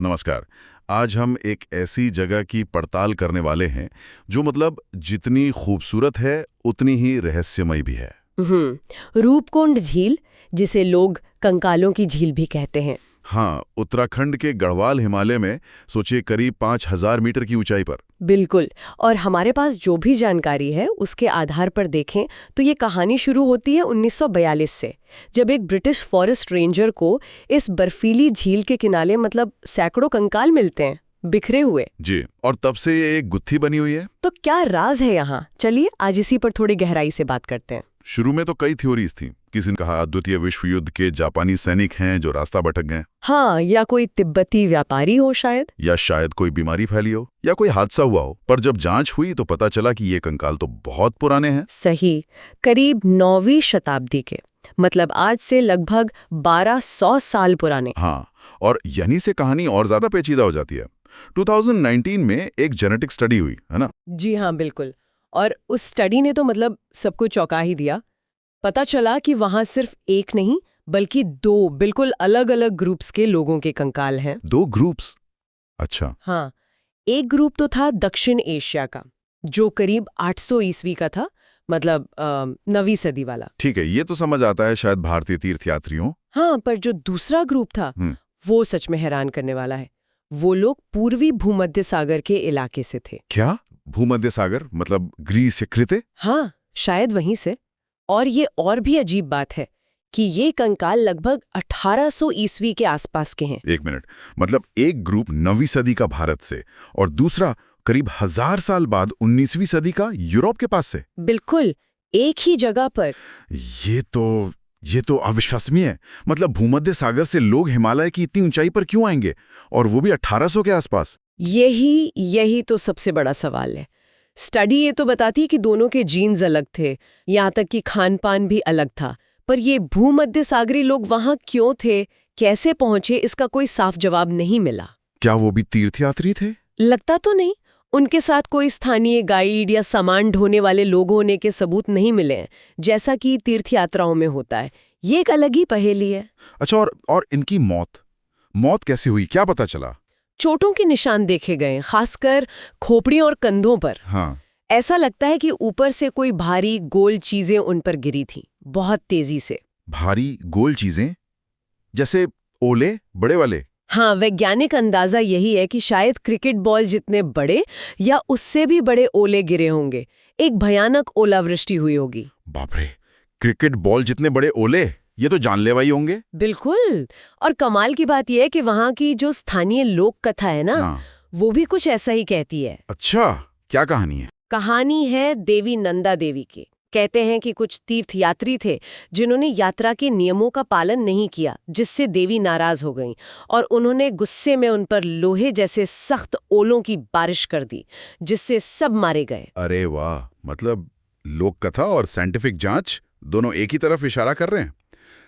नमस्कार। आज हम एक ऐसी जगह की पड़ताल करने वाले हैं जो जितनी खूबसूरत है उतनी ही रहस्यमय भी है। रूपकुंड झील, जिसे लोग कंकालों की झील भी कहते हैं। हाँ, उत्तराखंड के गढ़वाल हिमालय में, सोचिए करीब 5000 मीटर की ऊंचाई पर। बिल्कुल। और हमारे पास जो भी जानकारी है उसके आधार पर देखें तो ये कहानी शुरू होती है 1942 से, जब एक ब्रिटिश फॉरेस्ट रेंजर को इस बर्फीली झील के किनारे सैकड़ों कंकाल मिलते हैं, बिखरे हुए। जी, और तब से ये एक गुत्थी बनी हुई है। तो क्या राज है यहाँ? चलिए आज इसी पर थोड़ी गहराई से बात करते हैं। शुरू में तो कई थ्योरीज थी। किसी ने कहा द्वितीय विश्व युद्ध के जापानी सैनिक हैं जो रास्ता भटक गए। हाँ, या कोई तिब्बती व्यापारी हो शायद। या शायद कोई बीमारी फैली हो या कोई हादसा हुआ हो। पर जब जांच हुई तो पता चला कि ये कंकाल तो बहुत पुराने हैं। सही, करीब 9वीं शताब्दी के, आज से लगभग 1200 साल पुराने। हाँ, और यहीं से कहानी और ज्यादा पेचीदा हो जाती है। 2019 में एक जेनेटिक स्टडी हुई है ना। जी हाँ, बिल्कुल। और उस स्टडी ने तो सबको चौंका ही दिया। पता चला कि वहां सिर्फ एक नहीं बल्कि 2 बिल्कुल अलग अलग ग्रुप्स के लोगों के कंकाल हैं। 2 ग्रुप्स? अच्छा। हाँ, एक ग्रुप तो था दक्षिण एशिया का, जो करीब 800 ईस्वी का था, 9वीं सदी वाला। ठीक है, ये तो समझ आता है, शायद भारतीय तीर्थयात्रियों। हाँ, पर जो दूसरा ग्रुप था वो सच में हैरान करने वाला है। वो लोग पूर्वी भूमध्य सागर के इलाके से थे। क्या? भूमध्य सागर ग्रीस या क्रेते? हाँ, शायद वहीं से। और ये और भी अजीब बात है कि ये कंकाल लगभग 1800 ईस्वी के आसपास के हैं। एक मिनट, एक ग्रुप 9वीं सदी का भारत से और दूसरा करीब 1000 साल बाद 19वीं सदी का यूरोप के पास से। बिल्कुल, एक ही जगह पर। ये तो अविश्वसनीय है। भूमध्य सागर से लोग हिमालय की इतनी ऊंचाई पर क्यों आएंगे, और वो भी 1800 के आसपास? यही तो सबसे बड़ा सवाल है। स्टडी ये तो बताती है कि दोनों के जीन्स अलग थे, यहाँ तक कि खान पान भी अलग था। पर ये भूमध्य सागरी लोग वहाँ क्यों थे, कैसे पहुंचे, इसका कोई साफ जवाब नहीं मिला। क्या वो भी तीर्थयात्री थे? लगता तो नहीं। उनके साथ कोई स्थानीय गाइड या सामान ढोने वाले लोग होने के सबूत नहीं मिले हैं, जैसा कि तीर्थयात्राओं में होता है। ये एक अलग ही पहेली है। अच्छा, और इनकी मौत कैसे हुई, क्या पता चला? चोटों के निशान देखे गए, खासकर खोपड़ी और कंधों पर। हाँ। ऐसा लगता है कि ऊपर से कोई भारी गोल चीजें उन पर गिरी थी, बहुत तेजी से। भारी गोल चीजें? जैसे ओले, बड़े वाले? हाँ, वैज्ञानिक अंदाजा यही है कि शायद क्रिकेट बॉल जितने बड़े या उससे भी बड़े ओले गिरे होंगे। एक भयानक ओलावृष्टि हुई होगी। बाप रे, क्रिकेट बॉल जितने बड़े ओले! ये तो जानलेवा ही होंगे। बिल्कुल। और कमाल की बात यह है कि वहाँ की जो स्थानीय लोक कथा है ना, हाँ। वो भी कुछ ऐसा ही कहती है। अच्छा, क्या कहानी है? कहानी है देवी नंदा देवी की। कहते हैं कि कुछ तीर्थयात्री थे जिन्होंने यात्रा के नियमों का पालन नहीं किया, जिससे देवी नाराज हो गईं और उन्होंने गुस्से में उन पर लोहे जैसे सख्त ओलों की बारिश कर दी, जिससे सब मारे गए। अरे वाह, लोक कथा और साइंटिफिक जांच दोनों एक ही तरफ इशारा कर रहे हैं।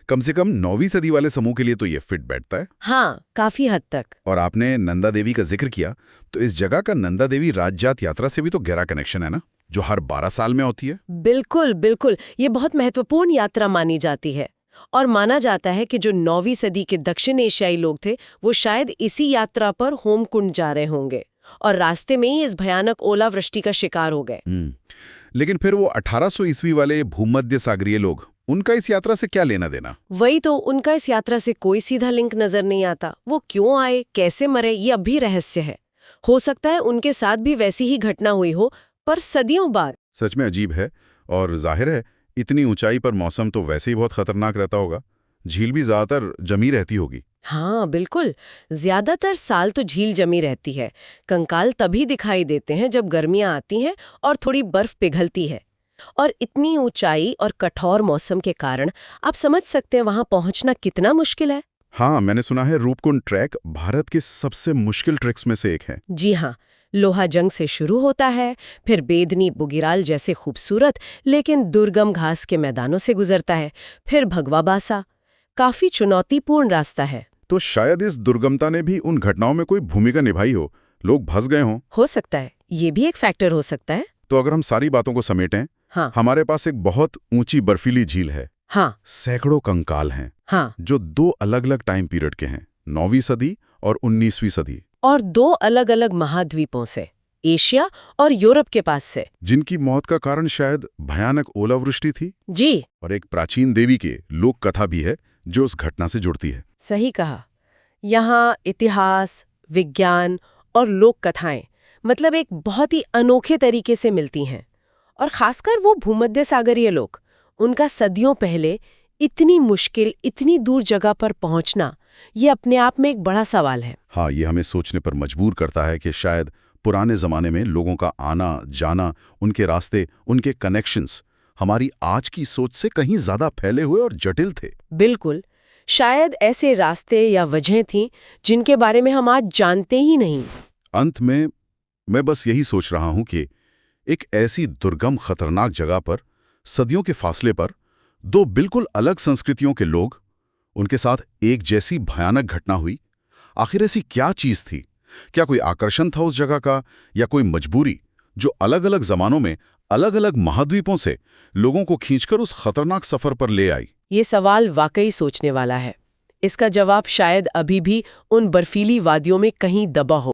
कम से कम 9वीं सदी वाले समूह के लिए तो ये फिट बैठता है। हाँ, काफी हद तक। और आपने नंदा देवी का जिक्र किया, तो इस जगह का नंदा देवी राजजात यात्रा से भी तो गहरा कनेक्शन है ना, जो हर 12 साल में होती है। बिल्कुल बिल्कुल, ये बहुत महत्वपूर्ण यात्रा मानी जाती है। और माना जाता है कि जो 9वीं सदी के दक्षिण एशियाई लोग थे वो शायद इसी यात्रा पर होमकुंड जा रहे होंगे और रास्ते में ही इस भयानक ओलावृष्टि का शिकार हो गए। लेकिन फिर वो 1800 ईस्वी वाले भूमध्य सागरीय लोग, उनका इस यात्रा से क्या लेना देना? वही तो, उनका इस यात्रा से कोई सीधा लिंक नजर नहीं आता। वो क्यों आए, कैसे मरे, ये अब भी रहस्य है। हो सकता है उनके साथ भी वैसी ही घटना हुई हो, पर सदियों बाद। सच में अजीब है। और जाहिर है इतनी ऊंचाई पर मौसम तो वैसे ही बहुत खतरनाक रहता होगा। झील भी ज्यादातर जमी रहती होगी। हाँ बिल्कुल, ज्यादातर साल तो झील जमी रहती है। कंकाल तभी दिखाई देते हैं जब गर्मियां आती हैं और थोड़ी बर्फ पिघलती है। और इतनी ऊंचाई और कठोर मौसम के कारण आप समझ सकते हैं वहां पहुंचना कितना मुश्किल है। हाँ, मैंने सुना है रूपकुंड ट्रैक भारत के सबसे मुश्किल ट्रैक्स में से एक है। जी हाँ, लोहा जंग से शुरू होता है, फिर बेदनी बुगिराल जैसे खूबसूरत लेकिन दुर्गम घास के मैदानों से गुजरता है, फिर भगवा बासा। काफी चुनौतीपूर्ण रास्ता है। तो शायद इस दुर्गमता ने भी उन घटनाओं में कोई भूमिका निभाई हो, लोग फंस गए हों। हो सकता है, ये भी एक फैक्टर हो सकता है। तो अगर हम सारी बातों को समेटें, हाँ। हमारे पास एक बहुत ऊंची बर्फीली झील है। हाँ। सैकड़ों कंकाल हैं। हाँ। जो 2 अलग अलग टाइम पीरियड के हैं। 9वीं सदी और 19वीं सदी, और 2 अलग-अलग महाद्वीपों से, एशिया और यूरोप के पास से। जिनकी मौत का कारण शायद भयानक ओलावृष्टि थी। जी, और एक प्राचीन देवी के लोक कथा भी है जो उस घटना से जुड़ती है। सही कहा। यहाँ इतिहास, विज्ञान और लोक कथाएं मतलब एक बहुत ही अनोखे तरीके से मिलती हैं। और खासकर वो भूमध्य सागरीय लोग, उनका सदियों पहले इतनी मुश्किल, इतनी दूर जगह पर पहुंचना, ये अपने आप में एक बड़ा सवाल है। हाँ, ये हमें सोचने पर मजबूर करता है कि शायद पुराने जमाने में लोगों का आना जाना, उनके रास्ते, उनके कनेक्शंस हमारी आज की सोच से कहीं ज्यादा फैले हुए और जटिल थे। बिल्कुल, शायद ऐसे रास्ते या वजहें थीं जिनके बारे में हम आज जानते ही नहीं। अंत में मैं बस यही सोच रहा हूं कि एक ऐसी दुर्गम खतरनाक जगह पर, सदियों के फासले पर, 2 बिल्कुल अलग संस्कृतियों के लोग, उनके साथ एक जैसी भयानक घटना हुई। आखिर ऐसी क्या चीज थी? क्या कोई आकर्षण था उस जगह का, या कोई मजबूरी जो अलग-अलग जमानों में अलग-अलग महाद्वीपों से लोगों को खींचकर उस खतरनाक सफर पर ले आई? ये सवाल वाकई सोचने वाला है। इसका जवाब शायद अभी भी उन बर्फीली वादियों में कहीं दबा हो।